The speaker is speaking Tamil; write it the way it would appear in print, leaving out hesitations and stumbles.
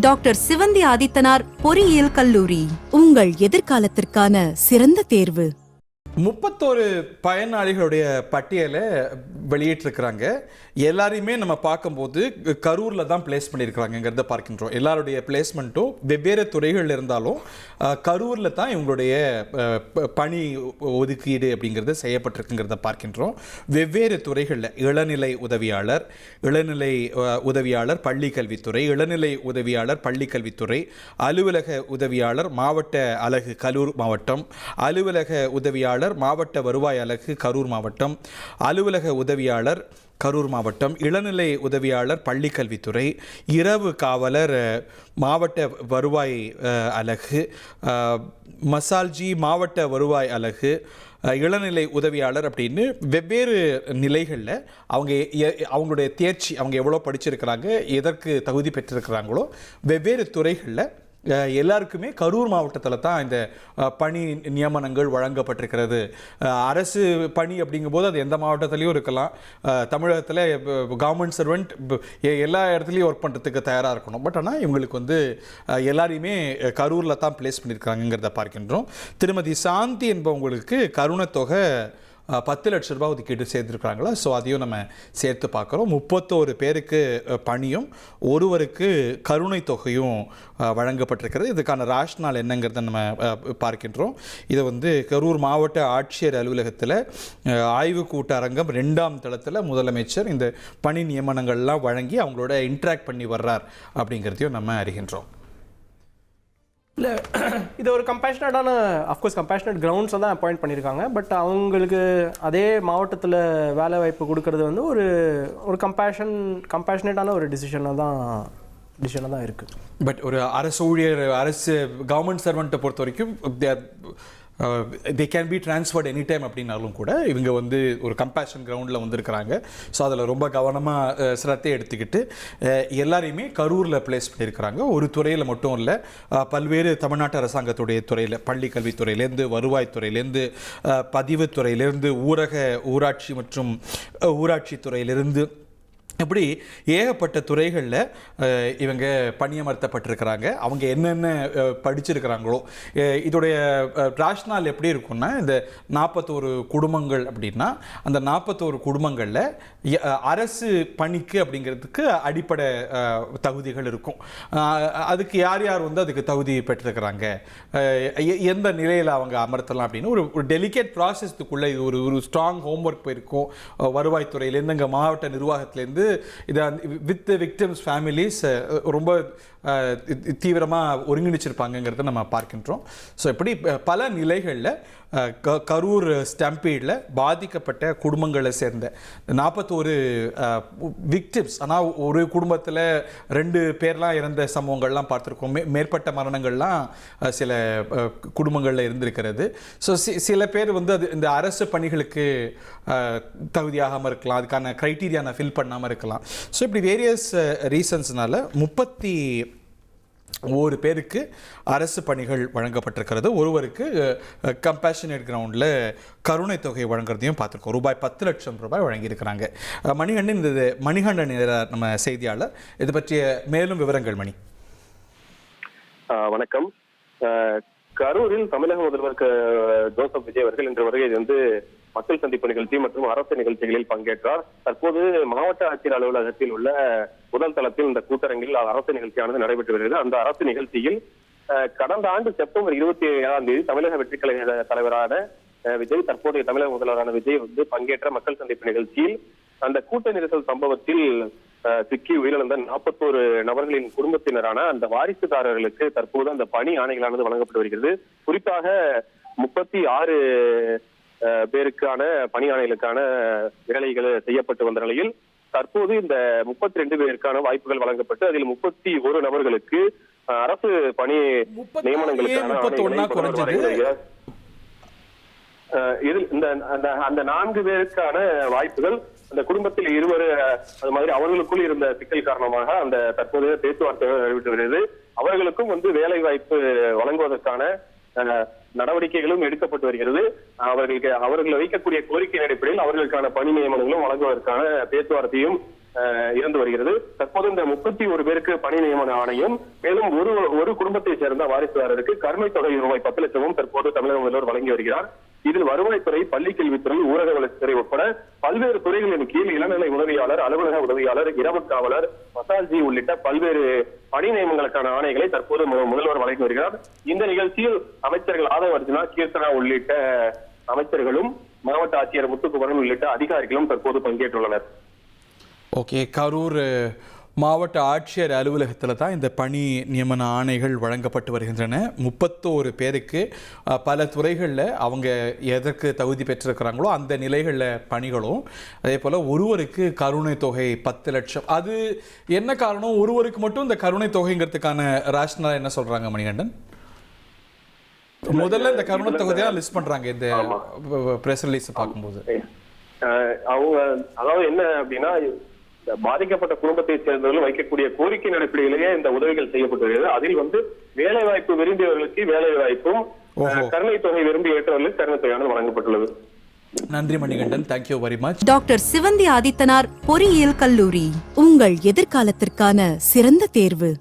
டாக்டர் சிவந்தி ஆதித்தனார் பொறியியல் கல்லூரி, உங்கள் எதிர்காலத்திற்கான சிறந்த தேர்வு. 31 பயனாளிகளுடைய பட்டியலை வெளியிட்டிருக்கிறாங்க. எல்லாரையுமே நம்ம பார்க்கும்போது கரூரில் தான் பிளேஸ் பண்ணியிருக்கிறாங்கிறத பார்க்கின்றோம். எல்லாருடைய பிளேஸ்மெண்ட்டும் வெவ்வேறு துறைகள் இருந்தாலும் கரூரில் தான் இவங்களுடைய பணி ஒதுக்கீடு அப்படிங்கிறது செய்யப்பட்டிருக்குங்கிறத பார்க்கின்றோம். வெவ்வேறு துறைகளில் இளநிலை உதவியாளர் பள்ளிக்கல்வித்துறை, இளநிலை உதவியாளர் பள்ளிக்கல்வித்துறை, அலுவலக உதவியாளர் மாவட்ட அலகு கரூர் மாவட்டம், அலுவலக உதவியாளர் மாவட்ட வருவாய் அலகு கரூர் மாவட்டம், அலுவலக உதவியாளர் கரூர் மாவட்டம், இளநிலை உதவியாளர் பள்ளிக்கல்வித்துறை, இரவு காவலர் மாவட்ட வருவாய் அலகு, மசால்ஜி மாவட்ட வருவாய் அலகு, இளநிலை உதவியாளர் அப்படின்னு வெவ்வேறு நிலைகளில் அவங்களுடைய தேர்ச்சி, அவங்க எவ்வளோ படிச்சிருக்கிறாங்க, எதற்கு தகுதி பெற்றிருக்கிறாங்களோ வெவ்வேறு துறைகளில் எல்லாருக்குமே கரூர் மாவட்டத்தில் தான் இந்த பணி நியமனங்கள் வழங்கப்பட்டிருக்கிறது. அரசு பணி அப்படிங்கும்போது அது எந்த மாவட்டத்திலையும் இருக்கலாம். தமிழகத்தில் கவர்மெண்ட் சர்வெண்ட் எல்லா இடத்துலையும் ஒர்க் பண்ணுறதுக்கு தயாராக இருக்கணும். பட் ஆனால் இவங்களுக்கு எல்லாரையுமே கரூரில் தான் பிளேஸ் பண்ணியிருக்காங்கிறத பார்க்கின்றோம். திருமதி சாந்தி என்பவங்களுக்கு கருணைத்தொகை 10 லட்ச ரூபாய் ஒதுக்கீடு சேர்த்துருக்காங்களா. ஸோ அதையும் நம்ம சேர்த்து பார்க்குறோம். 31 பேருக்கு பணியும் ஒருவருக்கு கருணை தொகையும் வழங்கப்பட்டிருக்கிறது. இதுக்கான ராஷ்னால் என்னங்கிறத நம்ம பார்க்கின்றோம். இதை கரூர் மாவட்ட ஆட்சியர் அலுவலகத்தில் ஆய்வு கூட்ட அரங்கம் 2ஆம் தளத்தில் முதலமைச்சர் இந்த பணி நியமனங்கள்லாம் வழங்கி அவங்களோட இன்ட்ராக்ட் பண்ணி வர்றார் அப்படிங்கிறதையும் நம்ம அறிகின்றோம். இல்லை, இது ஒரு கம்பேஷனேட்டான, அஃப்கோர்ஸ் கம்பேஷனேட் கிரவுண்ட்ஸை தான் அப்பாயிண்ட் பண்ணியிருக்காங்க. பட் அவங்களுக்கு அதே மாவட்டத்தில் வேலை வாய்ப்பு கொடுக்கறது ஒரு கம்பேஷனேட்டான ஒரு டிசிஷனாக தான் இருக்குது. பட் ஒரு அரசு ஊழியர், அரசு கவர்மெண்ட் சர்வெண்ட்டை பொறுத்த வரைக்கும் they can be transferred any time அப்படின்னாலும் கூட இவங்க ஒரு கம்பேஷன் கிரவுண்டில் வந்திருக்கிறாங்க. ஸோ அதில் ரொம்ப கவனமாக சிரத்தை எடுத்துக்கிட்டு எல்லாரையுமே கரூரில் பிளேஸ் பண்ணியிருக்கிறாங்க. ஒரு துறையில் மட்டும் இல்லை, பல்வேறு தமிழ்நாட்டு அரசாங்கத்துடைய துறையில், பள்ளி கல்வித்துறையிலேருந்து, வருவாய்த்துறையிலேருந்து, பதிவுத்துறையிலேருந்து, ஊராட்சி மற்றும் ஊராட்சி துறையிலிருந்து, இப்படி ஏகப்பட்ட துறைகளில் இவங்க பணியமர்த்தப்பட்டிருக்கிறாங்க. அவங்க என்னென்ன படிச்சிருக்கிறாங்களோ இதோடைய ராஷ்னால் எப்படி இருக்குன்னா, இந்த 41 குடும்பங்கள் அப்படின்னா அந்த 41 குடும்பங்களில் அரசு பணிக்கு அப்படிங்கிறதுக்கு அடிப்படை தகுதிகள் இருக்கும். அதுக்கு யார் அதுக்கு தகுதி பெற்றிருக்கிறாங்க, எந்த நிலையில் அவங்க அமர்த்தலாம் அப்படின்னு ஒரு டெலிகேட் ப்ராசஸ்க்குள்ளே இது ஒரு ஸ்ட்ராங் ஹோம்ஒர்க் போயிருக்கும். வருவாய்த்துறையிலேருந்து, எங்கள் மாவட்ட நிர்வாகத்திலேருந்து இதை வித் விக்டிம்ஸ் ஃபேமிலிஸ் ரொம்ப தீவிரமாக ஒருங்கிணைச்சிருப்பாங்கங்கிறத நம்ம பார்க்கின்றோம். ஸோ இப்படி பல நிலைகளில் கரூர் ஸ்டாம்பீடில் பாதிக்கப்பட்ட குடும்பங்களை சேர்ந்த 41 விக்டிம்ஸ், ஆனால் ஒரு குடும்பத்தில் 2 பேர்லாம் இறந்த சம்பவங்கள்லாம் பார்த்துருக்கோம். மேற்பட்ட மரணங்கள்லாம் சில குடும்பங்களில் இருந்திருக்கிறது. ஸோ சில பேர் அது இந்த அரசு பணிகளுக்கு தகுதியாகாமல் இருக்கலாம், அதுக்கான க்ரைட்டீரியானை ஃபில் பண்ணாமல் இருக்கலாம். ஸோ இப்படி வேரியஸ் ரீசன்ஸ்னால 31 பேருக்கு அரசு பணிகள் வழங்கப்பட்டிருக்கிறது. ஒருவருக்கு கம்பேஷனேட் கிரவுண்டில் கருணை தொகை வழங்குறதையும் பார்த்துருக்கோம். ரூபாய் 10 லட்சம் வழங்கியிருக்கிறாங்க. மணிகண்டன் நம்ம செய்தியாளர், இது பற்றிய மேலும் விவரங்கள். மணி, வணக்கம். கரூரில் தமிழக முதல்வர் ஜோசப் விஜய் அவர்கள் இன்று வருகை மக்கள் சந்திப்பு நிகழ்ச்சி மற்றும் அரசு நிகழ்ச்சிகளில் பங்கேற்றார். தற்போது மாவட்ட ஆட்சியர் அலுவலகத்தில் உள்ள முதல் தளத்தில் இந்த கூட்டரங்கில் அரசு நிகழ்ச்சியானது நடைபெற்று வருகிறது. அந்த அரசு நிகழ்ச்சியில் கடந்த ஆண்டு செப்டம்பர் 27ஆம் தேதி தமிழக வெற்றி கழக தலைவரான விஜய், தற்போதைய தமிழக முதல்வரான விஜய் பங்கேற்ற மக்கள் சந்திப்பு நிகழ்ச்சியில் அந்த கூட்ட நெரிசல் சம்பவத்தில் சிக்கி உயிரிழந்த 41 நபர்களின் குடும்பத்தினரான அந்த வாரிசுதாரர்களுக்கு தற்போது அந்த பணி ஆணைகளானது வழங்கப்பட்டு வருகிறது. குறிப்பாக 36 பேருக்கான பணி ஆணைகளுக்கான வேலைகள் செய்யப்பட்டு வந்த நிலையில் தற்போது இந்த 32 பேருக்கான வாய்ப்புகள் வழங்கப்பட்டு அதில் 31 நபர்களுக்கு அரசு பணி நியமனங்களுக்கான இதில் அந்த 4 பேருக்கான வாய்ப்புகள் அந்த குடும்பத்தில் 2 அது மாதிரி அவர்களுக்குள் இருந்த சிக்கல் காரணமாக அந்த தற்போதைய பேச்சுவார்த்தைகள் நடைபெற்று வருகிறது. அவர்களுக்கும் வேலை வாய்ப்பு வழங்குவதற்கான நடவடிக்கைகளும் எடுக்கப்பட்டு வருகிறது. அவர்கள் வைக்கக்கூடிய கோரிக்கையின் அடிப்படையில் அவர்களுக்கான பணி நியமனங்களும் வழங்குவதற்கான பேச்சுவார்த்தையும் இருந்து வருகிறது. தற்போது இந்த 31 பேருக்கு பணி நியமன ஆணையம், மேலும் ஒரு குடும்பத்தை சேர்ந்த வாரிசுதாரருக்கு கருணை தொகை ரூபாய் 10 லட்சமும் தற்போது தமிழக முதல்வர் வழங்கி வருகிறார். இதில் வருவாய்த்துறை, பள்ளிக்கல்வித்துறை, ஊரக வளர்ச்சித்துறை உட்பட பல்வேறு துறைகளின் கீழ் இளநிலை உதவியாளர், அலுவலக உதவியாளர், இரவு காவலர், மசாஜி உள்ளிட்ட பல்வேறு பணி நியமனங்களுக்கான ஆணைகளை தற்போது முதல்வர் வழங்கி வருகிறார். இந்த நிகழ்ச்சியில் அமைச்சர்கள் ஆதவ் அர்ஜுனா, கீர்த்தனா உள்ளிட்ட அமைச்சர்களும் மாவட்ட ஆட்சியர் முத்துக்குமரன் உள்ளிட்ட அதிகாரிகளும் தற்போது பங்கேற்றுள்ளனர். ஓகே, கரூர் மாவட்ட ஆட்சியர் அலுவலகத்தில் தான் இந்த பணி நியமன ஆணைகள் வழங்கப்பட்டு வருகின்றன. 31 பேருக்கு பல துறைகளில் அவங்க எதற்கு தகுதி பெற்றிருக்கிறாங்களோ அந்த நிலைகளில் பணிகளும், அதே போல் ஒருவருக்கு கருணை தொகை 10 லட்சம். அது என்ன காரணம், ஒருவருக்கு மட்டும் இந்த கருணை தொகைங்கிறதுக்கான ரேஷனலா என்ன சொல்றாங்க மணிகண்டன்? முதல்ல இந்த கருணை தொகை தான் லிஸ்ட் பண்றாங்க இந்த பிரஸ் ரிலீஸ் பார்க்கும்போது. அவங்க அதாவது என்ன அப்படின்னா, பாதிக்கப்பட்ட குடும்பத்தை சேர்ந்தவர்கள் வைக்கக்கூடிய கோரிக்கையின் அடிப்படையிலேயே இந்த உதவிகள் செய்யப்பட்டு வருகிறது. அதில் வேலை வாய்ப்பு விரும்பியவர்களுக்கு வேலை வாய்ப்பும், கருணை தொகை விரும்பி ஏற்றவர்களுக்கு கருணை தொகையானது வழங்கப்பட்டுள்ளது. நன்றி Manikandan, thank you very much. Doctor Sivanthi Aditanar பொறியியல் கல்லூரி, உங்கள் எதிர்காலத்திற்கான சிறந்த தேர்வு.